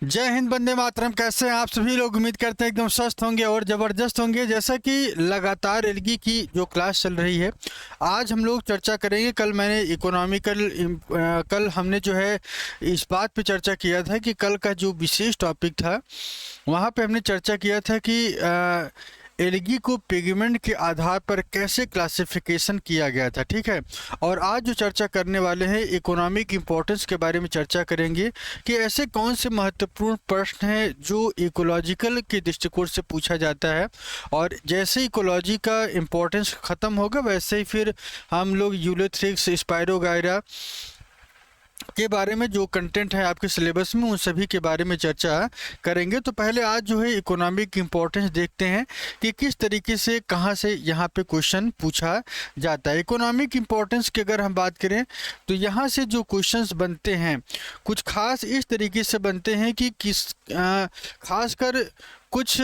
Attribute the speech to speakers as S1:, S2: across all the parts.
S1: जय हिंद, वंदे मातरम। कैसे हैं आप सभी लोग? उम्मीद करते हैं एकदम स्वस्थ होंगे और ज़बरदस्त होंगे। जैसा कि लगातार एलगी की जो क्लास चल रही है, आज हम लोग चर्चा करेंगे। कल हमने जो है इस बात पे चर्चा किया था कि कल का जो विशेष टॉपिक था वहाँ पे हमने चर्चा किया था कि एलगी को पिगमेंट के आधार पर कैसे क्लासिफिकेशन किया गया था, ठीक है। और आज जो चर्चा करने वाले हैं इकोनॉमिक इम्पोर्टेंस के बारे में चर्चा करेंगे कि ऐसे कौन से महत्वपूर्ण प्रश्न हैं जो इकोलॉजिकल के दृष्टिकोण से पूछा जाता है। और जैसे इकोलॉजी का इम्पोर्टेंस ख़त्म होगा वैसे ही फिर हम लोग यूलोथ्रिक्स, स्पायरोगायरा के बारे में जो कंटेंट है आपके सिलेबस में उन सभी के बारे में चर्चा करेंगे। तो पहले आज जो है इकोनॉमिक इम्पोर्टेंस देखते हैं कि किस तरीके से कहाँ से यहाँ पे क्वेश्चन पूछा जाता है। इकोनॉमिक इम्पोर्टेंस की अगर हम बात करें तो यहाँ से जो क्वेश्चंस बनते हैं कुछ खास इस तरीके से बनते हैं कि खासकर कुछ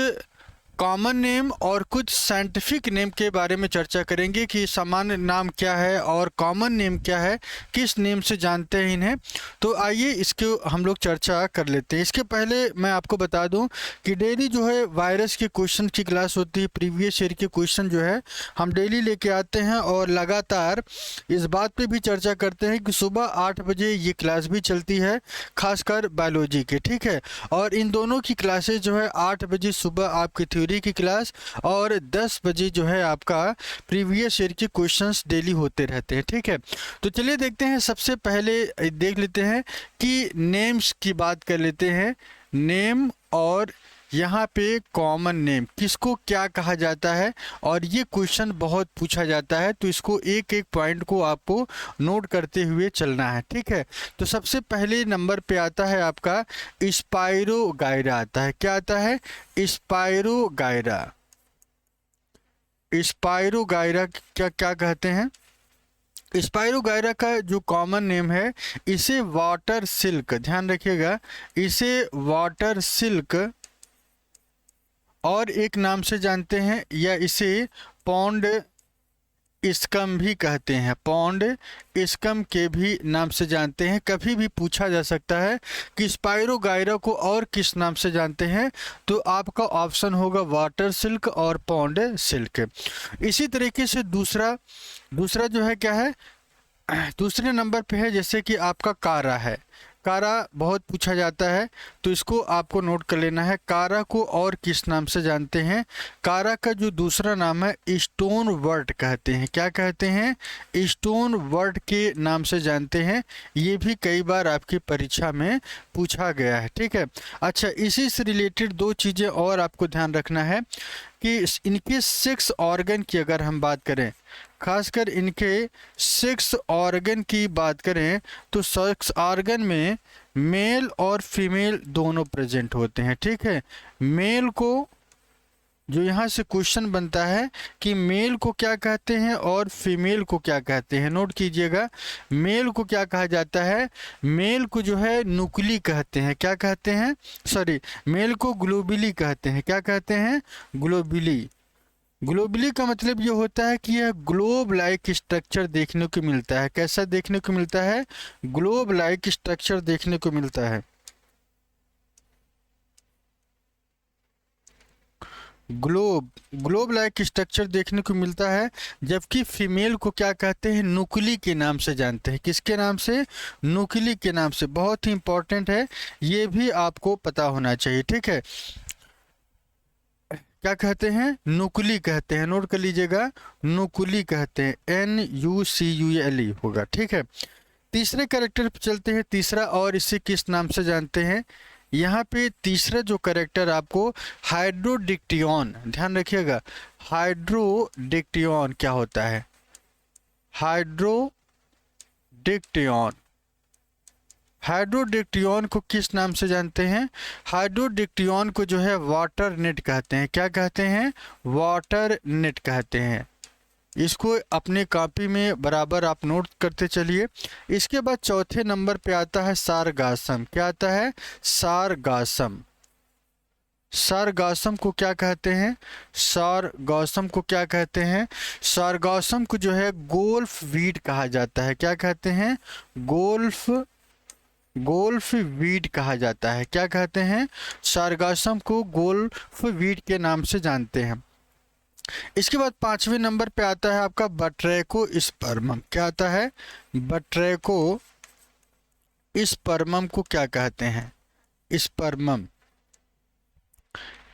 S1: कॉमन नेम और कुछ साइंटिफिक नेम के बारे में चर्चा करेंगे कि सामान्य नाम क्या है और कॉमन नेम क्या है, किस नेम से जानते हैं इन्हें। तो आइए इसको हम लोग चर्चा कर लेते हैं। इसके पहले मैं आपको बता दूं कि डेली जो है वायरस के क्वेश्चन की क्लास होती है। प्रीवियस ईयर के क्वेश्चन जो है हम डेली लेके आते हैं और लगातार इस बात पे भी चर्चा करते हैं कि सुबह 8 बजे ये क्लास भी चलती है, खासकर बायोलॉजी के, ठीक है। और इन दोनों की क्लासेज जो है 8 बजे सुबह आपकी थ्योरी की क्लास और 10 बजे जो है आपका प्रीवियस ईयर के क्वेश्चंस डेली होते रहते हैं, ठीक है। तो चलिए देखते हैं। सबसे पहले देख लेते हैं कि नेम्स की बात कर लेते हैं। नेम और यहाँ पे कॉमन नेम किसको क्या कहा जाता है, और ये क्वेश्चन बहुत पूछा जाता है, तो इसको एक एक पॉइंट को आपको नोट करते हुए चलना है, ठीक है। तो सबसे पहले नंबर पे आता है आपका स्पायरोगायरा आता है। क्या आता है? स्पायरोगायरा। स्पायरोगायरा क्या क्या कहते हैं? स्पायरोगायरा का जो कॉमन नेम है इसे वाटर सिल्क, ध्यान रखिएगा, इसे वाटर सिल्क और एक नाम से जानते हैं, या इसे पॉन्ड स्कम भी कहते हैं। पॉन्ड स्कम के भी नाम से जानते हैं। कभी भी पूछा जा सकता है कि स्पायरोगायरा को और किस नाम से जानते हैं, तो आपका ऑप्शन होगा वाटर सिल्क और पॉन्ड सिल्क। इसी तरीके से दूसरा जो है क्या है, दूसरे नंबर पे है जैसे कि आपका कारा है। कारा बहुत पूछा जाता है, तो इसको आपको नोट कर लेना है। कारा को और किस नाम से जानते हैं? कारा का जो दूसरा नाम है स्टोन वर्ट कहते हैं। क्या कहते हैं? स्टोन वर्ट के नाम से जानते हैं। ये भी कई बार आपकी परीक्षा में पूछा गया है, ठीक है। अच्छा, इसी से रिलेटेड दो चीज़ें और आपको ध्यान रखना है कि इनके 6 ऑर्गन की अगर हम बात करें, खासकर इनके 6 ऑर्गन की बात करें, तो 6 ऑर्गन में मेल और फीमेल दोनों प्रेजेंट होते हैं, ठीक है। मेल को जो यहाँ से क्वेश्चन बनता है कि मेल को क्या कहते हैं और फीमेल को क्या कहते हैं, नोट कीजिएगा। मेल को क्या कहा जाता है? मेल को जो है नुक्ली कहते हैं। क्या कहते हैं? सॉरी, मेल को ग्लोबिली कहते हैं। क्या कहते हैं? ग्लोबिली। ग्लोबली का मतलब ये होता है कि यह ग्लोब लाइक स्ट्रक्चर देखने को मिलता है। कैसा देखने को मिलता है? ग्लोब लाइक स्ट्रक्चर देखने को मिलता है। ग्लोब लाइक स्ट्रक्चर देखने को मिलता है। जबकि फीमेल को क्या कहते हैं? नुक्ली के नाम से जानते हैं। किसके नाम से? नुक्ली के नाम से। बहुत ही इंपॉर्टेंट है, ये भी आपको पता होना चाहिए, ठीक है। क्या कहते हैं? नुक्ली कहते हैं। नोट कर लीजिएगा, नुक्ली कहते हैं। NUCULE होगा, ठीक है। तीसरे कैरेक्टर पे चलते हैं। तीसरा, और इसे किस नाम से जानते हैं? यहाँ पे तीसरा जो कैरेक्टर आपको हाइड्रोडिक्टियन, ध्यान रखिएगा। हाइड्रोडिक्टियन क्या होता है? हाइड्रोडिक्टियन। हाइड्रोडिक्टियन को किस नाम से जानते हैं? हाइड्रोडिक्टियन को जो है वाटर नेट कहते हैं। क्या कहते हैं? वाटर नेट कहते हैं। इसको अपने कॉपी में बराबर आप नोट करते चलिए। इसके बाद चौथे नंबर पे आता है सारगासम। क्या आता है? सारगासम। सारगासम को क्या कहते हैं? सारगासम को क्या कहते हैं? सारगासम को जो है गोल्फ वीड कहा जाता है। क्या कहते हैं? गोल्फ गोल्फ वीड कहा जाता है। क्या कहते हैं? सारगासम को गोल्फ वीड के नाम से जानते हैं। इसके बाद 5वें नंबर पे आता है आपका बट्रैको स्पर्मम। क्या आता है? बट्रैको स्पर्मम को क्या कहते हैं? स्पर्मम।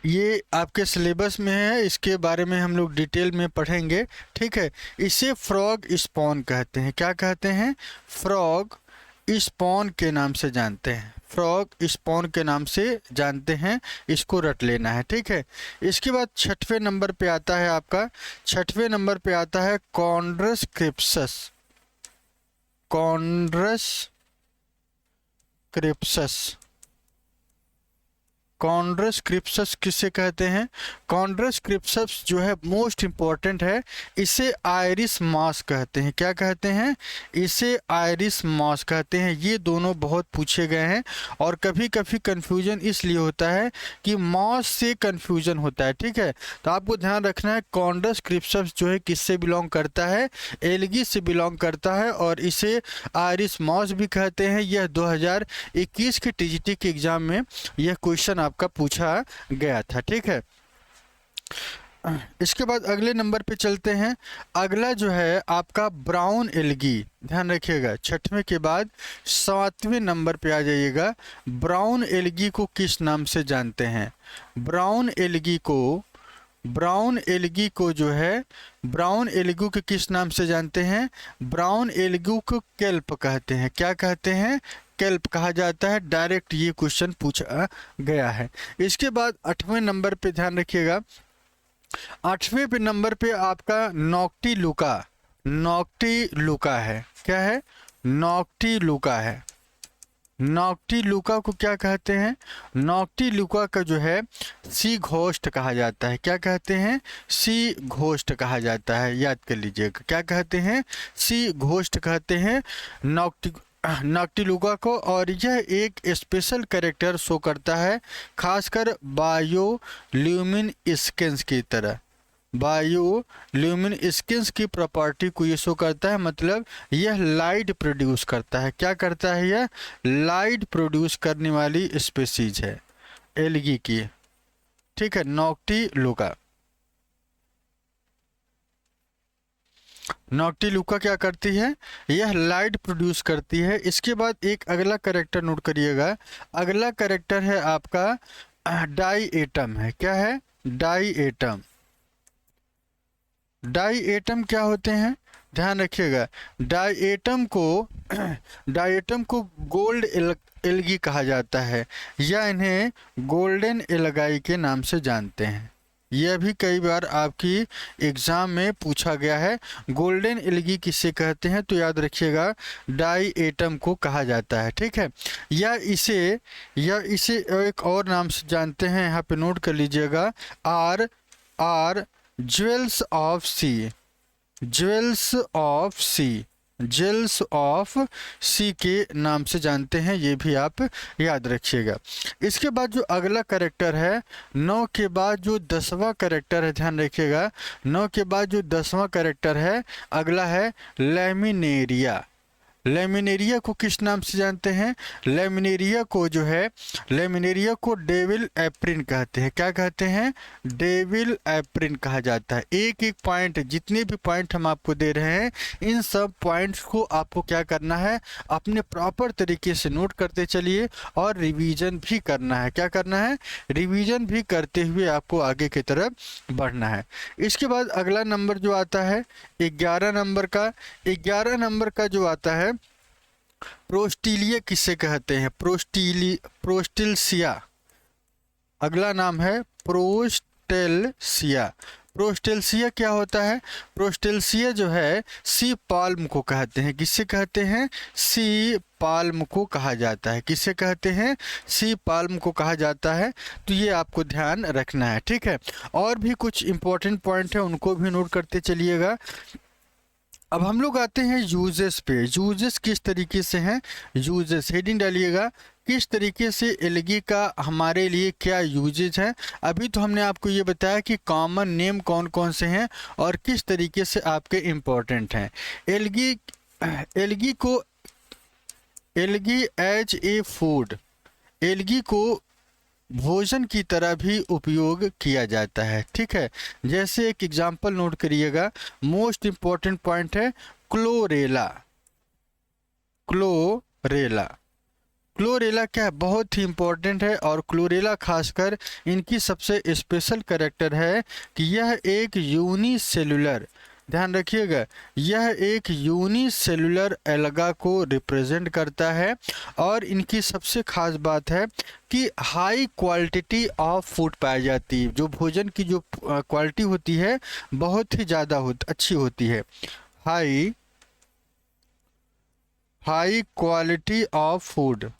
S1: ये आपके सिलेबस में है, इसके बारे में हम लोग डिटेल में पढ़ेंगे, ठीक है। इसे फ्रॉग स्पॉन कहते हैं। क्या कहते हैं? फ्रॉग स्पॉन के नाम से जानते हैं। फ्रॉग स्पॉन के नाम से जानते हैं, इसको रट लेना है, ठीक है। इसके बाद 6वें नंबर पे आता है आपका, 6वें नंबर पे आता है कॉन्ड्रस क्रिप्सस। कॉन्ड्रस क्रिप्सस। कॉन्ड्रस क्रिप्सस किसे कहते हैं? कॉन्ड्रस क्रिप्सस जो है मोस्ट इम्पॉर्टेंट है, इसे आयरिस मॉस कहते हैं। क्या कहते हैं? इसे आयरिस मॉस कहते हैं। ये दोनों बहुत पूछे गए हैं और कभी कभी कंफ्यूजन इसलिए होता है कि मॉस से कंफ्यूजन होता है, ठीक है। तो आपको ध्यान रखना है कॉन्ड्रस क्रिप्सस जो है किससे बिलोंग करता है? एल्गी से बिलोंग करता है और इसे आयरिस मॉस भी कहते हैं। यह 2021 के टीजीटी के एग्जाम में यह क्वेश्चन आपका पूछा गया था, ठीक है। इसके बाद अगले नंबर पे चलते हैं। अगला जो है आपका ब्राउन एल्गी। ध्यान रखिएगा 6वें के बाद 7वें नंबर पे आ जाइएगा। ब्राउन एल्गी को किस नाम से जानते हैं? ब्राउन एल्गी को जो है ब्राउन एल्गी को किस नाम से जानते हैं? ब्राउन एल्गी को केल्प कहते हैं। क्या कहते हैं? केल्प कहा जाता है। डायरेक्ट ये क्वेश्चन पूछा गया है। इसके बाद 8वें नंबर पे ध्यान रखिएगा, 8वें पे नंबर पे आपका नॉक्टिलुका। नॉक्टिलुका है। क्या है? नॉक्टिलुका है। नॉक्टिलुका को क्या कहते हैं? नॉक्टिलुका का जो है सी घोस्ट कहा जाता है। क्या कहते हैं? सी घोस्ट कहा जाता है, याद कर लीजिएगा। क्या कहते हैं? सी घोस्ट कहते हैं नॉक्टिलुका को। और यह एक स्पेशल कैरेक्टर शो करता है, खासकर बायोल्यूमिनेसेंस की तरह। बायोल्यूमिनेसेंस की प्रॉपर्टी को ये शो करता है, मतलब यह लाइट प्रोड्यूस करता है। क्या करता है? यह लाइट प्रोड्यूस करने वाली स्पीसीज है एल्गी की, ठीक है। नॉक्टिलुका। नॉक्टिलुका क्या करती है? यह लाइट प्रोड्यूस करती है। इसके बाद एक अगला कैरेक्टर नोट करिएगा। अगला कैरेक्टर है आपका डाई एटम है। क्या है? Die atom. डाई एटम क्या होते हैं? ध्यान रखिएगा। डाई एटम को गोल्ड एल्गी कहा जाता है, या इन्हें गोल्डन एल्गाई के नाम से जानते हैं। यह भी कई बार आपकी एग्जाम में पूछा गया है। गोल्डन एल्गी किसे कहते हैं? तो याद रखिएगा डाई एटम को कहा जाता है, ठीक है। या इसे एक और नाम से जानते हैं, यहाँ पे नोट कर लीजिएगा, are jewels of sea. Jewels of sea के नाम से जानते हैं, ये भी आप याद रखिएगा। इसके बाद जो अगला कैरेक्टर है, 9 के बाद जो 10वां कैरेक्टर है, ध्यान रखिएगा 9 के बाद जो 10वां कैरेक्टर है अगला है लैमिनेरिया। लेमिनेरिया को किस नाम से जानते हैं? लेमिनेरिया को डेविल एप्रिन कहते हैं। क्या कहते हैं? डेविल एप्रिन कहा जाता है। एक एक पॉइंट, जितने भी पॉइंट हम आपको दे रहे हैं, इन सब पॉइंट्स को आपको क्या करना है? अपने प्रॉपर तरीके से नोट करते चलिए और रिवीजन भी करना है। क्या करना है? रिवीजन भी करते हुए आपको आगे की तरफ बढ़ना है। इसके बाद अगला नंबर जो आता है 11 नंबर का। 11 नंबर का जो आता है प्रोस्टिलिया किसे कहते हैं? प्रोस्टिलसिया। अगला नाम है प्रोस्टेलसिया। प्रोस्टेलसिया क्या होता है? प्रोस्टेलसिया जो है सी पाल्म को कहते हैं। किसे कहते हैं? सी पाल्म को कहा जाता है। किसे कहते हैं? सी पाल्म को कहा जाता है। तो ये आपको ध्यान रखना है, ठीक है। और भी कुछ इंपॉर्टेंट पॉइंट है, उनको भी नोट करते चलिएगा। अब हम लोग आते हैं यूजेस पे। यूजेस किस तरीके से हैं? यूजेस हेडिंग डालिएगा, किस तरीके से एल्गी का हमारे लिए क्या यूजेज है। अभी तो हमने आपको ये बताया कि कॉमन नेम कौन कौन से हैं और किस तरीके से आपके इम्पोर्टेंट हैं। एल्गी को algae as a food, algae को भोजन की तरह भी उपयोग किया जाता है। ठीक है, जैसे एक एग्जांपल नोट करिएगा, मोस्ट इंपॉर्टेंट पॉइंट है क्लोरेला। क्लोरेला, क्लोरेला क्या है, बहुत ही इंपॉर्टेंट है। और क्लोरेला खासकर इनकी सबसे स्पेशल कैरेक्टर है कि यह एक यूनिसेलुलर, ध्यान रखिएगा, यह एक यूनिसेलुलर एल्गा को रिप्रेजेंट करता है। और इनकी सबसे खास बात है कि हाई क्वालिटी ऑफ फूड पाई जाती है, जो भोजन की जो क्वालिटी होती है बहुत ही ज़्यादा अच्छी होती है। High quality of food,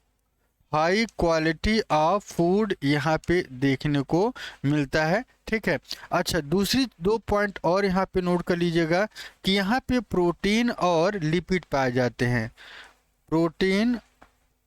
S1: high quality of food यहाँ पे देखने को मिलता है। ठीक है, अच्छा दूसरी दो पॉइंट और यहाँ पे नोट कर लीजिएगा कि यहाँ पे प्रोटीन और लिपिड पाए जाते हैं। प्रोटीन,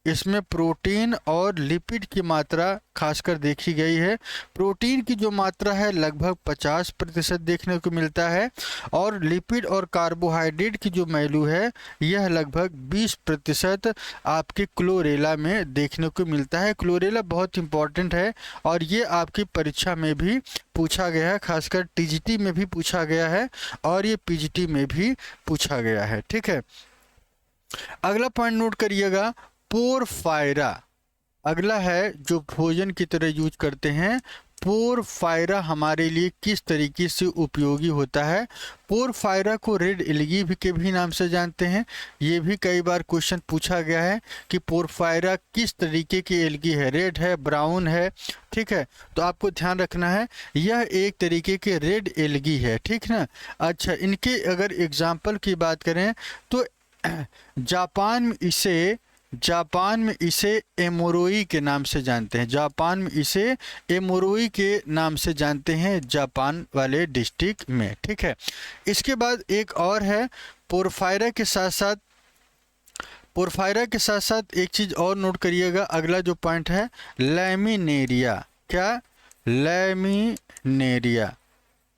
S1: इसमें प्रोटीन और लिपिड की मात्रा खासकर देखी गई है। प्रोटीन की जो मात्रा है लगभग 50% देखने को मिलता है, और लिपिड और कार्बोहाइड्रेट की जो वैल्यू है यह लगभग 20% आपके क्लोरेला में देखने को मिलता है। क्लोरेला बहुत इंपॉर्टेंट है और ये आपकी परीक्षा में भी पूछा गया है, खासकर टीजीटी में भी पूछा गया है और ये पीजीटी में भी पूछा गया है। ठीक है, अगला पॉइंट नोट करिएगा, पोरफायरा। अगला है जो भोजन की तरह यूज करते हैं, पोरफायरा हमारे लिए किस तरीके से उपयोगी होता है। पोरफायरा को रेड एल्गी भी के भी नाम से जानते हैं, ये भी कई बार क्वेश्चन पूछा गया है कि पोरफायरा किस तरीके की एल्गी है, रेड है, ब्राउन है। ठीक है, तो आपको ध्यान रखना है यह एक तरीके के रेड एल्गी है। ठीक ना, अच्छा इनके अगर एग्जाम्पल की बात करें तो जापान में इसे एमोरोई के नाम से जानते हैं। जापान में इसे एमोरोई के नाम से जानते हैं, जापान वाले डिस्ट्रिक्ट में। ठीक है, इसके बाद एक और है पोरफायरा के साथ साथ एक चीज़ और नोट करिएगा, अगला जो पॉइंट है लैमिनेरिया। क्या, लैमिनेरिया।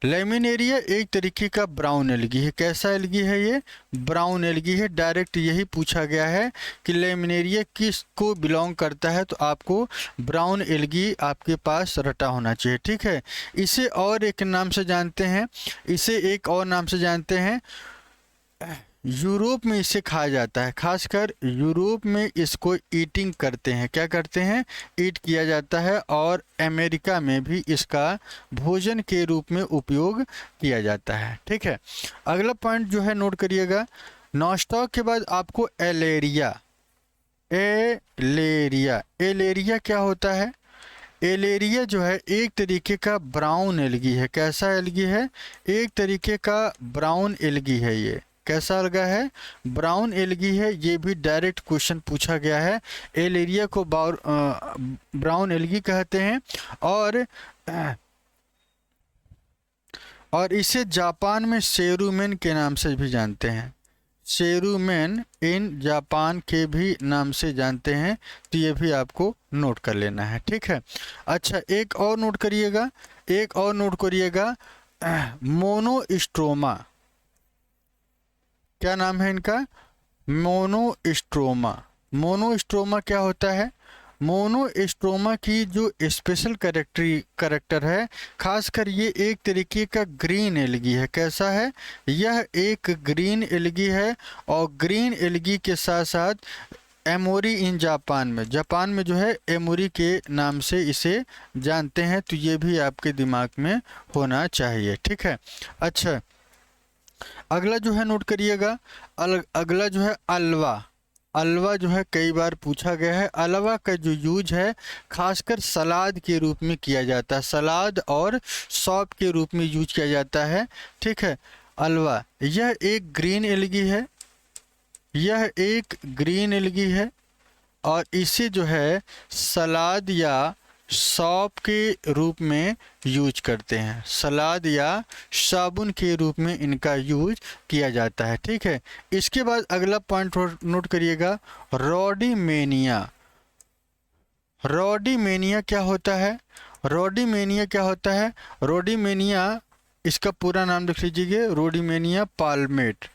S1: लैमिनेरिया एक तरीके का ब्राउन एल्गी है। कैसा एल्गी है ये, ब्राउन एल्गी है। डायरेक्ट यही पूछा गया है कि लैमिनेरिया किस को बिलोंग करता है, तो आपको ब्राउन एल्गी आपके पास रटा होना चाहिए। ठीक है, इसे और एक नाम से जानते हैं, इसे एक और नाम से जानते हैं, यूरोप में इसे खाया जाता है, खासकर यूरोप में इसको ईटिंग करते हैं। क्या करते हैं, ईट किया जाता है। और अमेरिका में भी इसका भोजन के रूप में उपयोग किया जाता है। ठीक है, अगला पॉइंट जो है नोट करिएगा, नॉस्टॉक के बाद आपको एलेरिया। एलेरिया क्या होता है, एलेरिया जो है एक तरीके का ब्राउन एल्गी है। कैसा एल्गी है, एक तरीके का ब्राउन एल्गी है। ये कैसा एल्गा है, ब्राउन एल्गी है। ये भी डायरेक्ट क्वेश्चन पूछा गया है। एलेरिया को ब्राउन एल्गी कहते हैं। और इसे जापान में सेरुमेन के नाम से भी जानते हैं। सेरुमेन इन जापान के भी नाम से जानते हैं, तो ये भी आपको नोट कर लेना है। ठीक है, अच्छा एक और नोट करिएगा, मोनोस्ट्रोमा। क्या नाम है इनका, मोनोस्ट्रोमा। मोनोस्ट्रोमा क्या होता है, मोनोस्ट्रोमा की जो स्पेशल कैरेक्टर है, खासकर ये एक तरीके का ग्रीन एल्गी है। कैसा है, यह एक ग्रीन एल्गी है। और ग्रीन एल्गी के साथ साथ एमोरी इन जापान में जो है एमोरी के नाम से इसे जानते हैं, तो ये भी आपके दिमाग में होना चाहिए। ठीक है, अच्छा अगला जो है नोट करिएगा, अगला जो है अलवा जो है कई बार पूछा गया है। अलवा का जो यूज है खासकर सलाद के रूप में किया जाता है, सलाद और सॉप के रूप में यूज किया जाता है। ठीक है, अलवा यह एक ग्रीन एल्गी है, और इसे जो है सलाद या सॉप के रूप में यूज करते हैं, सलाद या साबुन के रूप में इनका यूज किया जाता है। ठीक है, इसके बाद अगला पॉइंट नोट करिएगा, रॉडीमेनिया। क्या होता है, रॉडीमेनिया इसका पूरा नाम लिख लीजिए, रॉडीमेनिया पाल्मेट।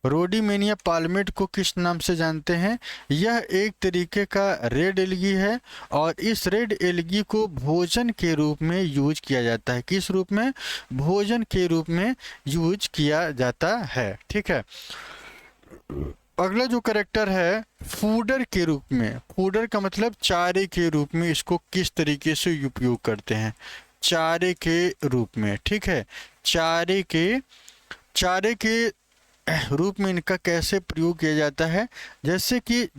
S1: रोडीमेनिया पाल्मेट को किस नाम से जानते हैं? यह एक तरीके का रेड एल्गी है और इस रेड एल्गी को भोजन के रूप में यूज किया जाता है। किस रूप में? भोजन के रूप में यूज किया जाता है। ठीक है, अगला जो करेक्टर है फूडर के रूप में। फूडर का मतलब चारे के रूप में इसको किस तरीके से उपयोग करते हैं? चारे के रूप में। ठीक है, चारे के रूप में इनका कैसे प्रयोग किया जाता है? जैसे कि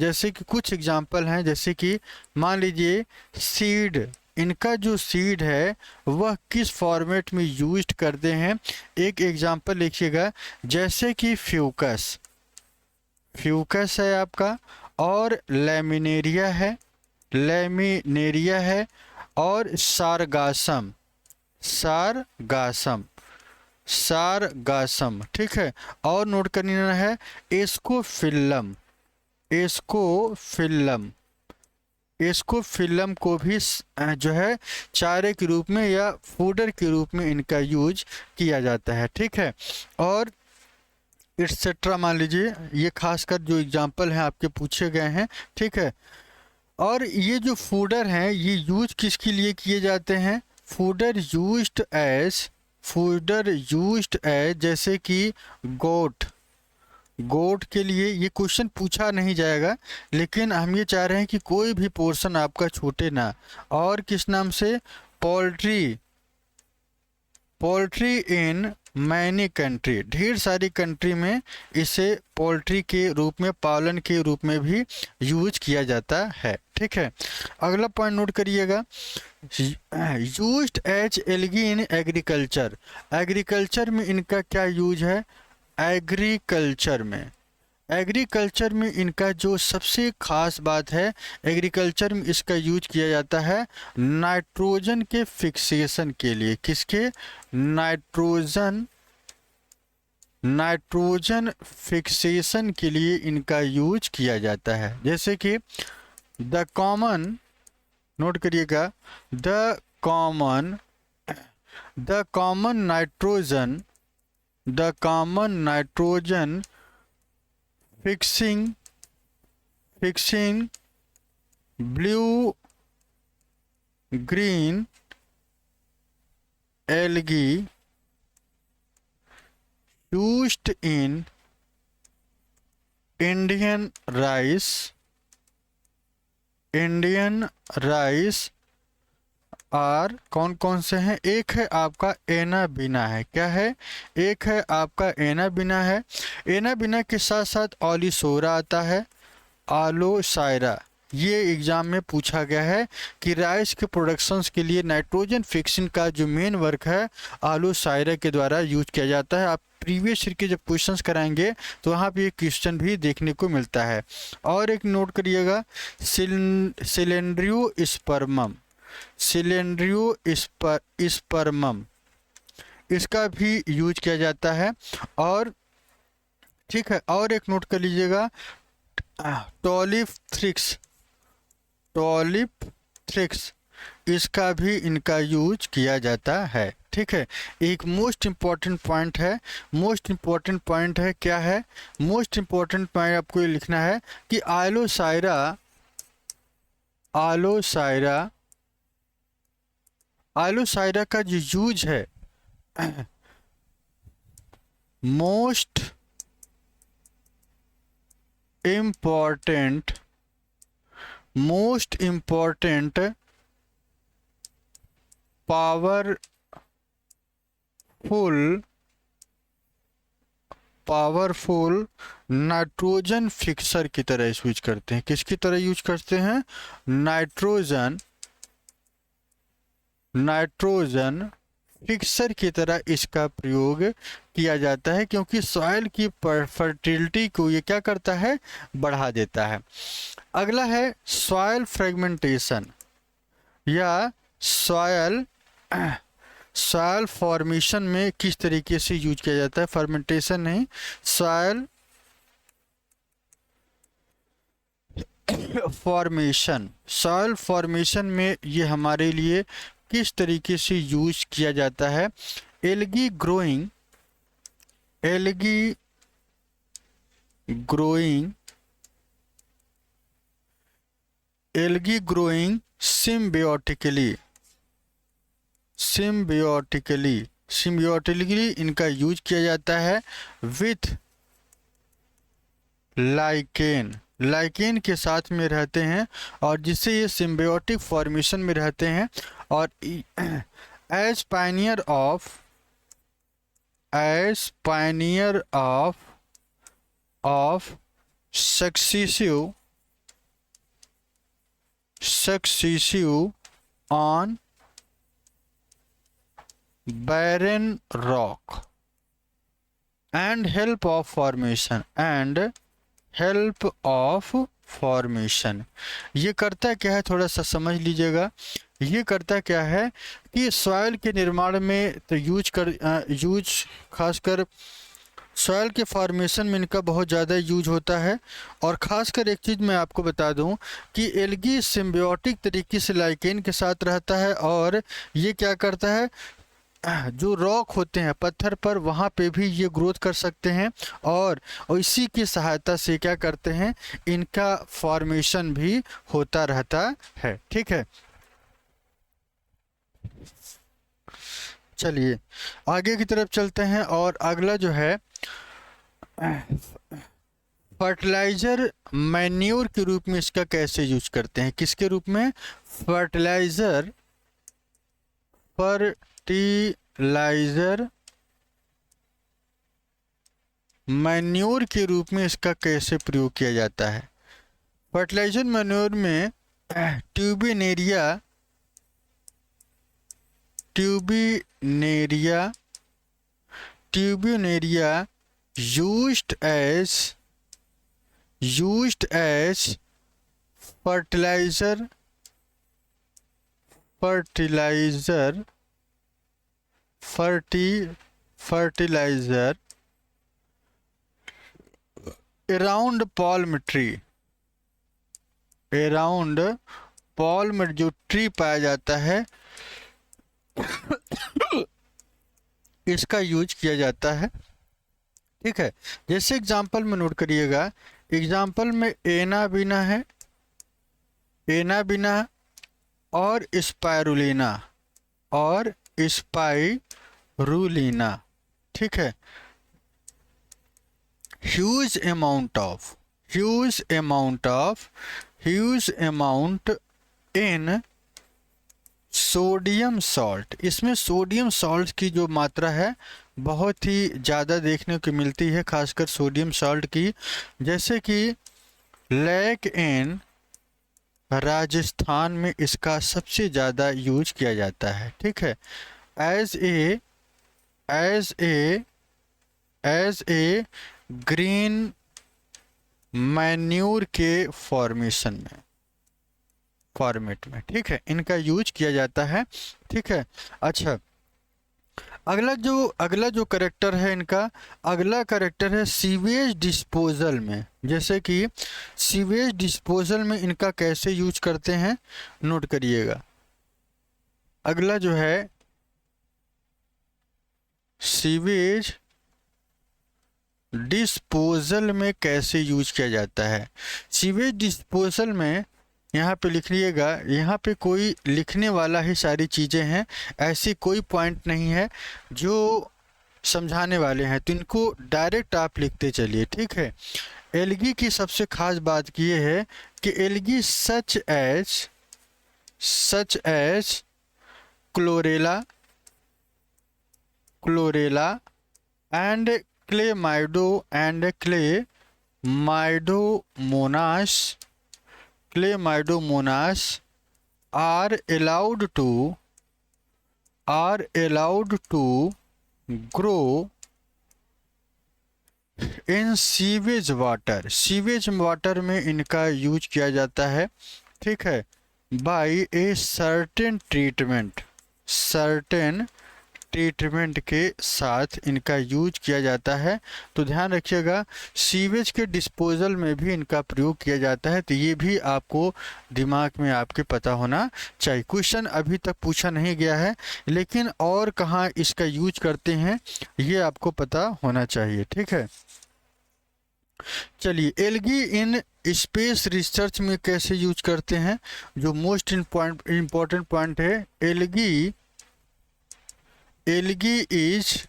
S1: कुछ एग्जाम्पल हैं, जैसे कि मान लीजिए सीड, इनका जो सीड है वह किस फॉर्मेट में यूज्ड करते हैं? एक एग्जाम्पल लिखिएगा, जैसे कि फ्यूकस है आपका, और लैमिनेरिया है और सारगासम। ठीक है, और नोट करना है एस्कोफिल्लम को भी जो है चारे के रूप में या फूडर के रूप में इनका यूज किया जाता है। ठीक है, और एक्सेट्रा मान लीजिए, ये खासकर जो एग्जाम्पल हैं आपके पूछे गए हैं। ठीक है, और ये जो फूडर हैं ये यूज किसके लिए किए जाते हैं? फूडर यूज्ड एज जैसे कि गोट के लिए। ये क्वेश्चन पूछा नहीं जाएगा, लेकिन हम ये चाह रहे हैं कि कोई भी पोर्शन आपका छूटे ना। और किस नाम से? पोल्ट्री इन मैनी कंट्री, ढेर सारी कंट्री में इसे पोल्ट्री के रूप में, पालन के रूप में भी यूज किया जाता है। ठीक है, अगला पॉइंट नोट करिएगा, used as algae in agriculture में इनका क्या यूज है? एग्रीकल्चर में इनका जो सबसे खास बात है, एग्रीकल्चर में इसका यूज किया जाता है नाइट्रोजन के फिक्सेशन के लिए। किसके? नाइट्रोजन फिक्सेशन के लिए इनका यूज किया जाता है। जैसे कि द कॉमन, नोट करिएगा, the common nitrogen fixing blue green algae used in Indian rice are कौन कौन से हैं? एक है आपका एना बिना है। क्या है? एक है आपका एना बिना है। एना बिना के साथ साथ ओलिसोरा आता है, आलोसायरा। ये एग्जाम में पूछा गया है कि राइस के प्रोडक्शंस के लिए नाइट्रोजन फिक्सिंग का जो मेन वर्क है आलोसायरा के द्वारा यूज किया जाता है। आप प्रीवियस ईयर के जब क्वेश्चंस कराएंगे तो वहाँ पे ये क्वेश्चन भी देखने को मिलता है। और एक नोट करिएगा, सिलेंड्रियो इसका भी यूज किया जाता है। और ठीक है, और एक नोट कर लीजिएगा, टॉलिपथ्रिक्स इसका भी इनका यूज किया जाता है। ठीक है, एक मोस्ट इम्पॉर्टेंट पॉइंट है। क्या है मोस्ट इम्पॉर्टेंट पॉइंट? आपको ये लिखना है कि आलोसायरा का जो यूज है most important powerful nitrogen fixer की तरह यूज करते हैं। किसकी तरह यूज करते हैं? नाइट्रोजन फिक्सर की तरह इसका प्रयोग किया जाता है, क्योंकि सॉइल की फर्टिलिटी को ये क्या करता है? बढ़ा देता है। अगला है सॉइल फ्रेगमेंटेशन या सॉइल फॉर्मेशन में किस तरीके से यूज किया जाता है? फर्मेंटेशन नहीं, सॉइल फॉर्मेशन में ये हमारे लिए किस तरीके से यूज किया जाता है? Algae growing algae growing symbiotically इनका यूज किया जाता है विथ लाइकेन के साथ में रहते हैं और जिससे ये सिम्बियोटिक फॉर्मेशन में रहते हैं। और as pioneer of successive on barren rock and help of formation ये करता क्या है, थोड़ा सा समझ लीजिएगा। ये करता क्या है कि सॉइल के निर्माण में तो यूज खासकर सॉइल के फॉर्मेशन में इनका बहुत ज़्यादा यूज होता है। और ख़ासकर एक चीज़ मैं आपको बता दूं कि एल्गी सिम्बियोटिक तरीके से लाइकेन के साथ रहता है और ये क्या करता है, जो रॉक होते हैं पत्थर पर वहाँ पे भी ये ग्रोथ कर सकते हैं और इसी की सहायता से क्या करते हैं, इनका फॉर्मेशन भी होता रहता है। ठीक है, चलिए आगे की तरफ चलते हैं। और अगला जो है फर्टिलाइजर मैन्योर के रूप में इसका कैसे यूज करते हैं, किसके रूप में, फर्टिलाइजर मैन्योर के रूप में इसका कैसे प्रयोग किया जाता है। फर्टिलाइजर मैन्योर में ट्यूबिनेरिया used as fertilizer around palm में जो ट्री पाया जाता है इसका यूज किया जाता है। ठीक है, जैसे एग्जांपल में नोट करिएगा, एग्जांपल में एनाबीना है, एनाबीना और स्पाइरुलिना। ठीक है, huge amount in sodium salt, इसमें सोडियम सॉल्ट की जो मात्रा है बहुत ही ज़्यादा देखने को मिलती है, खासकर सोडियम सॉल्ट की, जैसे कि लेक इन राजस्थान में इसका सबसे ज़्यादा यूज किया जाता है। ठीक है, एज ए ग्रीन मैन्योर के फॉर्मेट में। ठीक है, इनका यूज किया जाता है। ठीक है, अच्छा अगला जो करेक्टर है इनका, अगला करेक्टर है सीवेज डिस्पोजल में। जैसे कि सीवेज डिस्पोजल में इनका कैसे यूज करते हैं नोट करिएगा। अगला जो है सीवेज डिस्पोजल में कैसे यूज किया जाता है। सीवेज डिस्पोजल में यहाँ पे लिख लीजिएगा, यहाँ पे कोई लिखने वाला ही सारी चीज़ें हैं, ऐसी कोई पॉइंट नहीं है जो समझाने वाले हैं, तो इनको डायरेक्ट आप लिखते चलिए। ठीक है, एल्गी की सबसे खास बात ये है कि algae such as chlorella and chlamydomonas are allowed to grow in sewage water में इनका यूज किया जाता है। ठीक है, बाय ए सर्टेन ट्रीटमेंट के साथ इनका यूज किया जाता है। तो ध्यान रखिएगा, सीवेज के डिस्पोजल में भी इनका प्रयोग किया जाता है, तो ये भी आपको दिमाग में आपके पता होना चाहिए। क्वेश्चन अभी तक पूछा नहीं गया है, लेकिन और कहाँ इसका यूज करते हैं ये आपको पता होना चाहिए। ठीक है, चलिए, एल्गी इन स्पेस रिसर्च में कैसे यूज करते हैं, जो मोस्ट इम्पॉर्टेंट पॉइंट है, algae algae is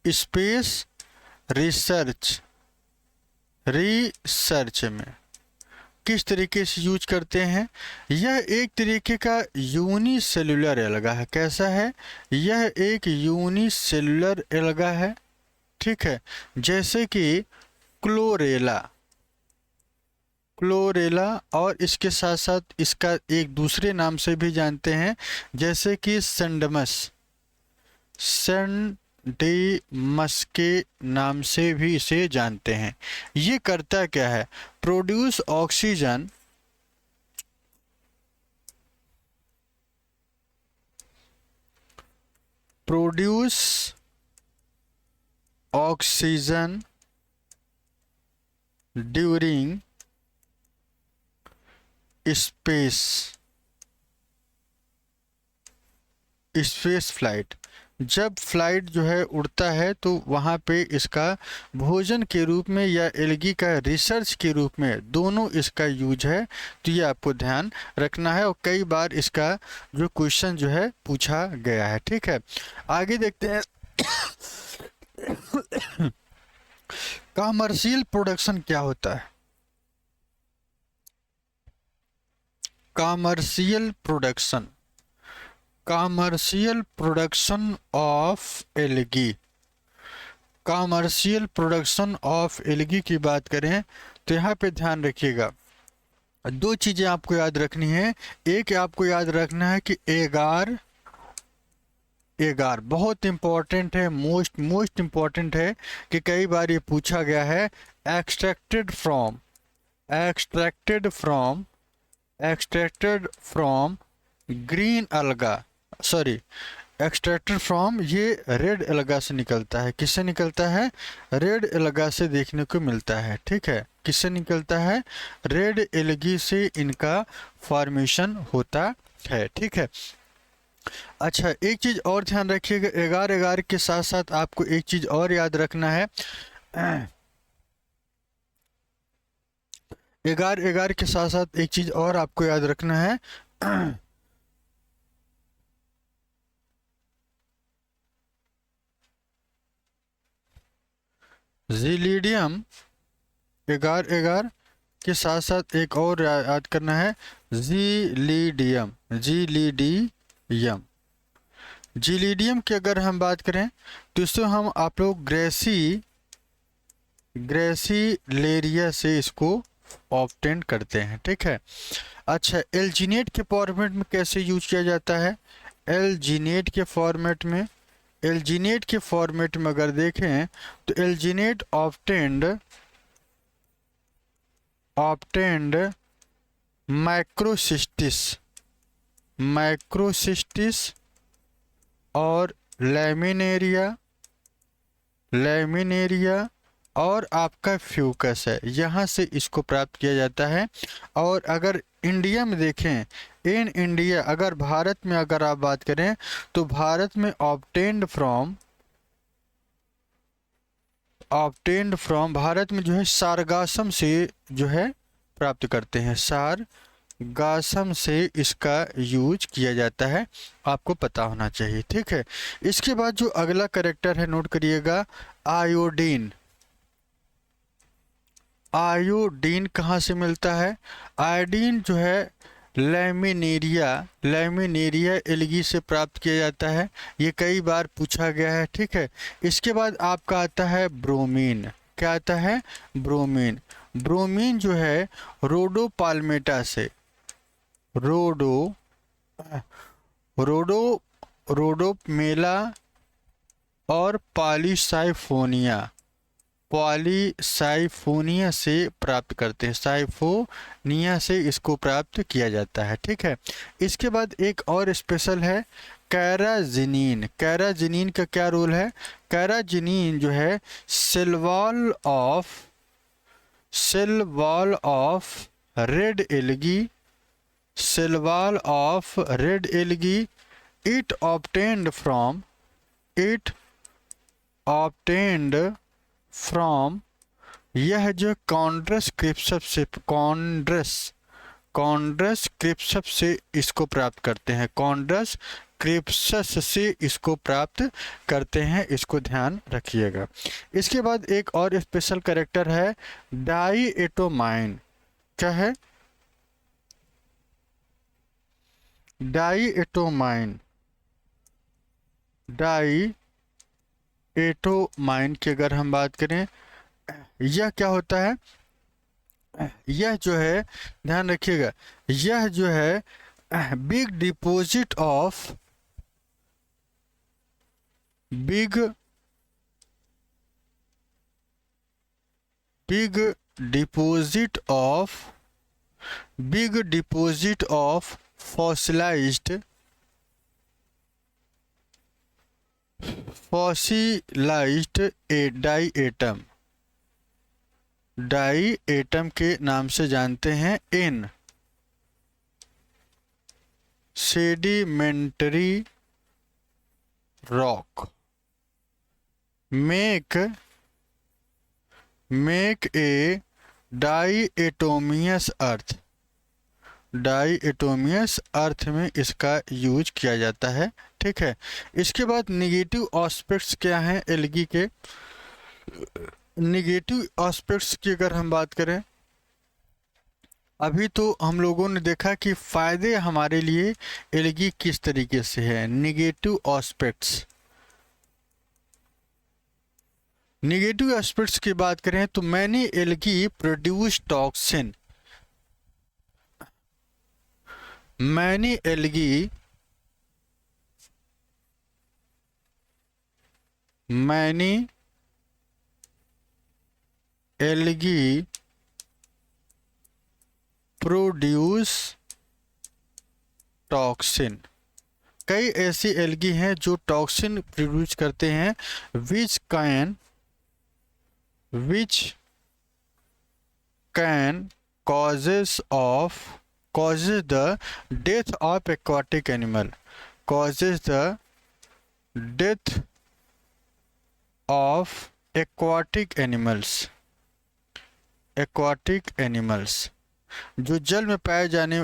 S1: space research में किस तरीके से यूज करते हैं। यह एक तरीके का यूनिसेलुलर एल्गा है। कैसा है, यह एक यूनिसेलुलर एल्गा है, ठीक है। जैसे कि क्लोरेला क्लोरेला और इसके साथ साथ इसका एक दूसरे नाम से भी जानते हैं, जैसे कि सेंडेमस के नाम से भी इसे जानते हैं। ये करता क्या है, produce oxygen during space flight. जब फ्लाइट जो है उड़ता है तो वहाँ पे इसका भोजन के रूप में या एल्गी का रिसर्च के रूप में, दोनों इसका यूज है। तो ये आपको ध्यान रखना है और कई बार इसका जो क्वेश्चन जो है पूछा गया है, ठीक है। आगे देखते हैं कमर्शियल प्रोडक्शन क्या होता है। Commercial production of algae. Commercial production of algae की बात करें तो यहाँ पे ध्यान रखिएगा, दो चीज़ें आपको याद रखनी है। एक आपको याद रखना है कि एगार बहुत इंपॉर्टेंट है, मोस्ट इंपॉर्टेंट है, कि कई बार ये पूछा गया है। एक्सट्रैक्टेड फ्रॉम ग्रीन अलगा, सॉरी, एक्सट्रैक्टेड फ्रॉम, ये रेड एल्गा से निकलता है। किससे निकलता है, रेड एल्गा से देखने को मिलता है, ठीक है। किससे निकलता है, रेड एल्गी से इनका फॉर्मेशन होता है, ठीक है। अच्छा, एक चीज़ और ध्यान रखिएगा, एगार के साथ साथ आपको एक चीज़ और याद रखना है। एगार के साथ साथ एक चीज़ और आपको याद रखना है। जीलीडियम, एगार के साथ साथ एक और याद करना है, जीलीडियम। जीलीडियम की अगर हम बात करें तो इसको हम आप लोग ग्रेसिलेरिया से इसको ऑब्टेन करते हैं, ठीक है। अच्छा, एल्जीनेट के फॉर्मेट में कैसे यूज किया जाता है, एल्जीनेट के फॉर्मेट में अगर देखें तो एल्जीनेट ऑब्टेन्ड माइक्रोसिस्टिस और लैमिनेरिया और आपका फ्यूकस है, यहाँ से इसको प्राप्त किया जाता है। और अगर इंडिया में देखें, इन इंडिया, अगर भारत में अगर आप बात करें तो भारत में ऑब्टेन्ड फ्रॉम भारत में जो है सारगासम से जो है प्राप्त करते हैं, सारगासम से इसका यूज किया जाता है, आपको पता होना चाहिए, ठीक है। इसके बाद जो अगला कैरेक्टर है, नोट करिएगा, आयोडीन। आयोडीन कहाँ से मिलता है, आयोडीन जो है लैमिनेरिया एल्गी से प्राप्त किया जाता है। ये कई बार पूछा गया है, ठीक है। इसके बाद आपका आता है ब्रोमीन। क्या आता है, ब्रोमीन जो है रोडोपाल्मेटा से, रोडोमेला और पॉलीसाइफोनिया से प्राप्त करते हैं, साइफोनिया से इसको प्राप्त किया जाता है, ठीक है। इसके बाद एक और स्पेशल है कैराजिनीन का क्या रोल है, कैराजिनीन जो है cell wall of red algae, it obtained from, यह जो कॉन्ड्रस क्रिप्सस से इसको प्राप्त करते हैं, कॉन्ड्रस क्रिप्सस से इसको प्राप्त करते हैं, इसको ध्यान रखिएगा। इसके बाद एक और स्पेशल कैरेक्टर है डाईएटोमाइन। क्या है? डाईएटोमाइन। डाईएटोमाइन की अगर हम बात करें, यह क्या होता है? यह जो है, ध्यान रखिएगा, यह जो है big deposit of big deposit of fossilised diatom के नाम से जानते हैं in sedimentary rock, make a diatomaceous earth. Diatomaceous earth में इसका यूज किया जाता है। ठीक है। इसके बाद निगेटिव एस्पेक्ट्स क्या हैं एल्गी के? निगेटिव एस्पेक्ट्स की अगर हम बात करें, अभी तो हम लोगों ने देखा कि फ़ायदे हमारे लिए एल्गी किस तरीके से है। निगेटिव एस्पेक्ट्स की बात करें तो many algae produce toxin. Many algae produce toxin. कई ऐसी एल्गी हैं जो टॉक्सिन प्रोड्यूस करते हैं, which can causes the death of aquatic animal, causes the death of aquatic animals। जो जल में पाए जाने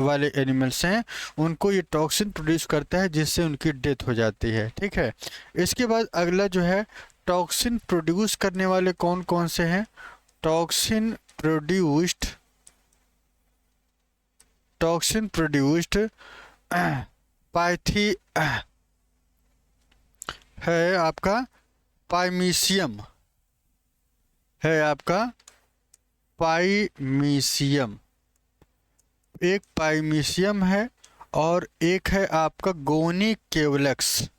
S1: वाले एनिमल्स हैं उनको ये टॉक्सिन प्रोड्यूस करता है, जिससे उनकी डेथ हो जाती है। ठीक है। इसके बाद अगला जो है, टॉक्सिन प्रोड्यूस करने वाले कौन कौन से हैं? टॉक्सिन प्रोड्यूस्ड पाइथी है आपका पाइमीशियम, एक पाइमीशियम है और एक है आपका गोनी केवलक्स।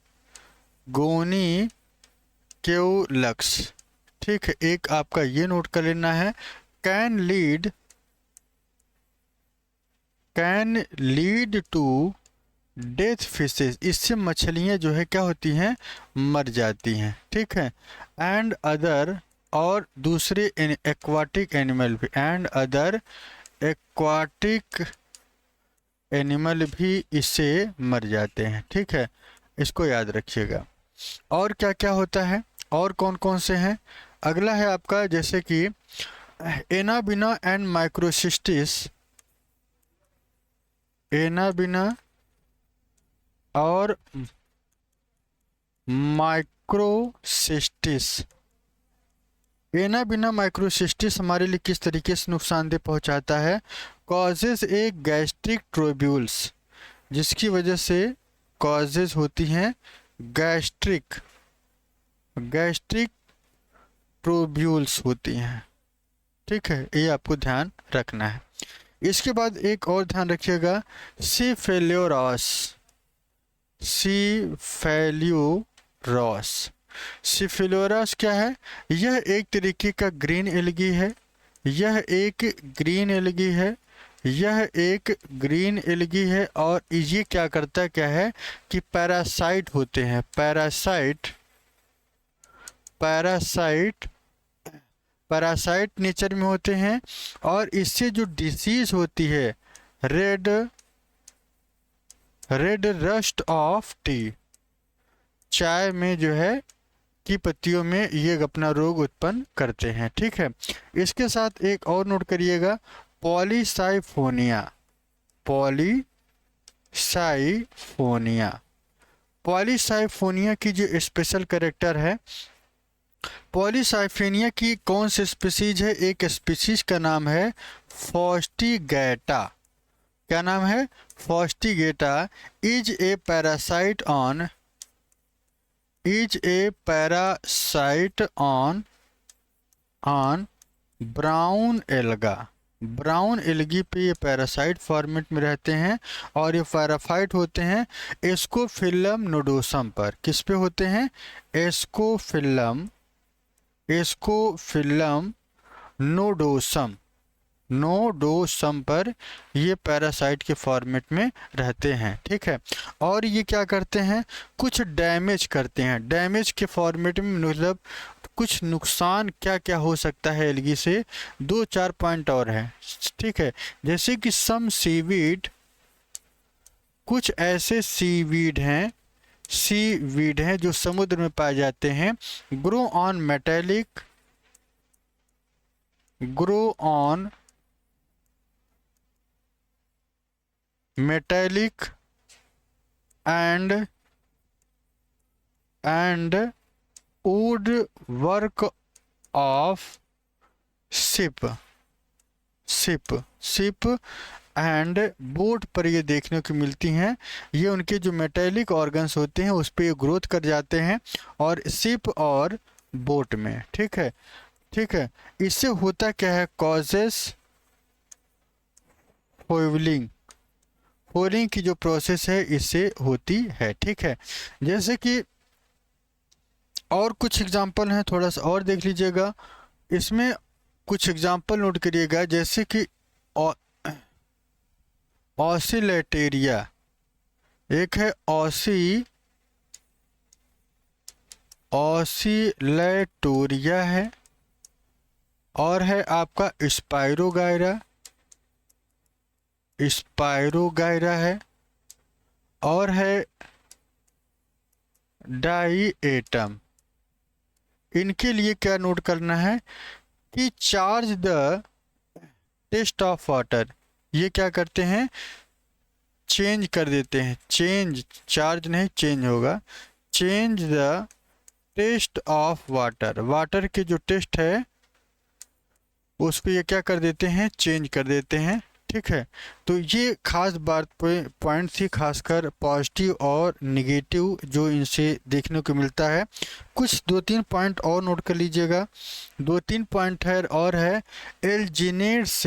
S1: ठीक है। एक आपका ये नोट कर लेना है, can lead to death fishes. इससे मछलियाँ जो है क्या होती हैं? मर जाती हैं। ठीक है। एंड अदर, और दूसरे एक्वाटिक एनिमल भी, एंड अदर एक्वाटिक एनिमल भी इससे मर जाते हैं। ठीक है। इसको याद रखिएगा। और क्या क्या होता है, और कौन कौन से हैं? अगला है आपका जैसे कि एनाबिना एंड माइक्रोसिस्टिस। एनाबिना और माइक्रोसिस्टिस। एनाबिना माइक्रोसिस्टिस हमारे लिए किस तरीके से नुकसानदेह पहुंचाता है? कॉजेज ए गैस्ट्रिक ट्रोब्यूल्स, जिसकी वजह से कॉजेज होती हैं गैस्ट्रिक ट्रोब्यूल्स होती हैं। ठीक है। ये आपको ध्यान रखना है। इसके बाद एक और ध्यान रखिएगा, सिफेलोरस क्या है? यह एक तरीके का ग्रीन एल्गी है, यह एक ग्रीन एल्गी है और ये क्या करता क्या है कि पैरासाइट होते हैं, पैरासाइट नेचर में होते हैं, और इससे जो डिसीज होती है रेड रस्ट ऑफ टी, चाय में जो है की पत्तियों में ये अपना रोग उत्पन्न करते हैं। ठीक है, इसके साथ एक और नोट करिएगा, पॉलीसाइफोनिया। पॉलीसाइफोनिया, पॉलीसाइफोनिया की जो स्पेशल कैरेक्टर है, पॉलीसाइफोनिया की कौन सी स्पीसीज है? एक स्पीसीज का नाम है फॉस्टिगैटा। क्या नाम है? Fastigiata is a parasite on brown alga. Brown algae पे ये पैरासाइट फॉर्मेट में रहते हैं और ये पैराफाइट होते हैं एस्कोफिलम नोडोसम पर। किस पे होते हैं? एस्कोफिलम नोडोसम पर ये पैरासाइट के फॉर्मेट में रहते हैं। ठीक है, और ये क्या करते हैं? कुछ डैमेज करते हैं। डैमेज के फॉर्मेट में मतलब कुछ नुकसान क्या क्या हो सकता है एल्गी से, 2-4 पॉइंट और है। ठीक है, जैसे कि सम सीवीड, कुछ ऐसे सीवीड हैं जो समुद्र में पाए जाते हैं, grow on metallic and would work of ship and boat पर ये देखने को मिलती हैं। ये उनके जो मेटेलिक ऑर्गन्स होते हैं उस पर ये ग्रोथ कर जाते हैं और शिप और बोट में। ठीक है, इससे होता क्या है? कॉजेस फोइलिंग की जो प्रोसेस है इससे होती है। ठीक है, जैसे कि और कुछ एग्जाम्पल हैं, थोड़ा सा और देख लीजिएगा। इसमें कुछ एग्जाम्पल नोट करिएगा, जैसे कि ऑसिलेटेरिया, एक है ऑसिलेटोरिया है, और है आपका स्पाइरोगायरा है, और है डाइएटम। इनके लिए क्या नोट करना है कि charge the taste of water, ये क्या करते हैं? चेंज कर देते हैं। चार्ज नहीं, चेंज होगा। Change the taste of water के जो टेस्ट है उसको ये क्या कर देते हैं? चेंज कर देते हैं। ठीक है, तो ये खास बात पॉइंट थी, खासकर पॉजिटिव और निगेटिव जो इनसे देखने को मिलता है। कुछ 2-3 पॉइंट और नोट कर लीजिएगा। 2-3 पॉइंट है और है, एल्जिनेट्स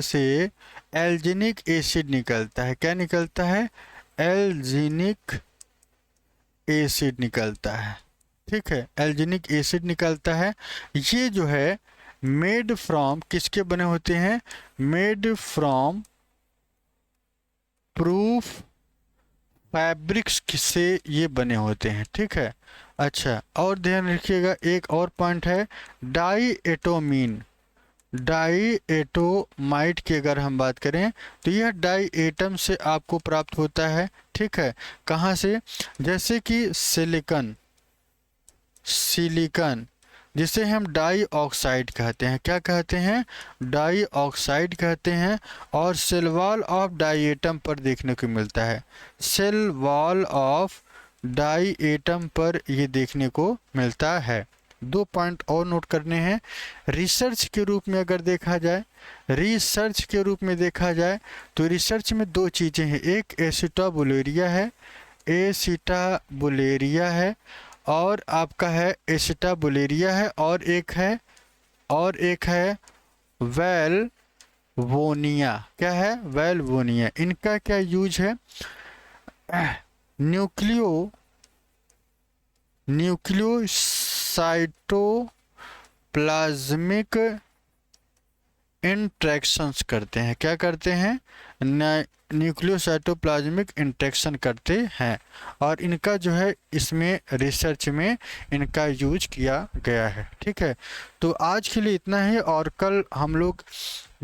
S1: से एल्जिनिक एसिड निकलता है। क्या निकलता है? एल्जिनिक एसिड निकलता है। ठीक है, एल्जिनिक एसिड निकलता है। ये जो है मेड फ्रॉम, किसके बने होते हैं? मेड फ्रॉम प्रूफ फैब्रिक्स से ये बने होते हैं। ठीक है, अच्छा, और ध्यान रखिएगा एक और पॉइंट है, डाइएटोमाइट की अगर हम बात करें तो यह डाइएटम से आपको प्राप्त होता है। ठीक है, कहाँ से? जैसे कि सिलिकन जिसे हम डाइऑक्साइड कहते हैं। क्या कहते हैं? डाइऑक्साइड कहते हैं। और सेल वॉल ऑफ डाइएटम पर देखने को मिलता है। सेल वॉल ऑफ डाइएटम पर ये देखने को मिलता है। 2 पॉइंट और नोट करने हैं। रिसर्च के रूप में अगर देखा जाए, तो रिसर्च में 2 चीज़ें हैं। एक एसिटाबुलेरिया है और आपका है एसिटाबुलेरिया है, और एक है वेलवोनिया। क्या है? वेलवोनिया। इनका क्या यूज है? न्यूक्लियोसाइटोप्लाज्मिक इंट्रैक्शंस करते हैं। क्या करते हैं? न्यूक्लियोसाइटोप्लाज्मिक इंट्रैक्शन करते हैं, और इनका जो है इसमें रिसर्च में इनका यूज किया गया है। ठीक है, तो आज के लिए इतना ही, और कल हम लोग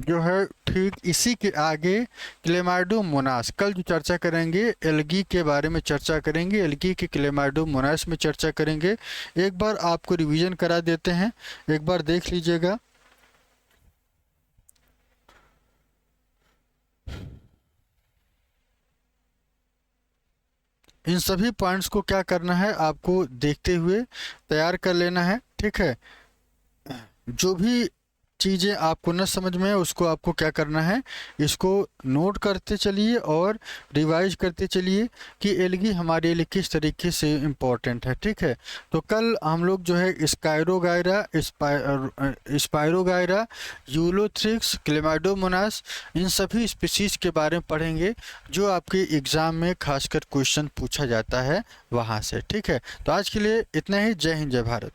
S1: जो है ठीक इसी के आगे क्लेमाइडोमोनास, कल जो चर्चा करेंगे एल्गी के बारे में चर्चा करेंगे, एल्गी के क्लेमाइडोमोनास में चर्चा करेंगे। एक बार आपको रिवीजन करा देते हैं, एक बार देख लीजिएगा। इन सभी पॉइंट्स को क्या करना है, आपको देखते हुए तैयार कर लेना है, ठीक है। जो भी चीज़ें आपको न समझ में है उसको आपको क्या करना है, इसको नोट करते चलिए और रिवाइज करते चलिए कि एल्गी हमारे लिए किस तरीके से इम्पोर्टेंट है, ठीक है। तो कल हम लोग जो है स्कायरोगायरा, स्पायरोगायरा, यूलोथ्रिक्स, क्लेमाइडोमोनास, इन सभी स्पीसीज के बारे में पढ़ेंगे जो आपके एग्ज़ाम में खासकर क्वेश्चन पूछा जाता है वहाँ से, ठीक है। तो आज के लिए इतना ही। जय हिंद, जय भारत।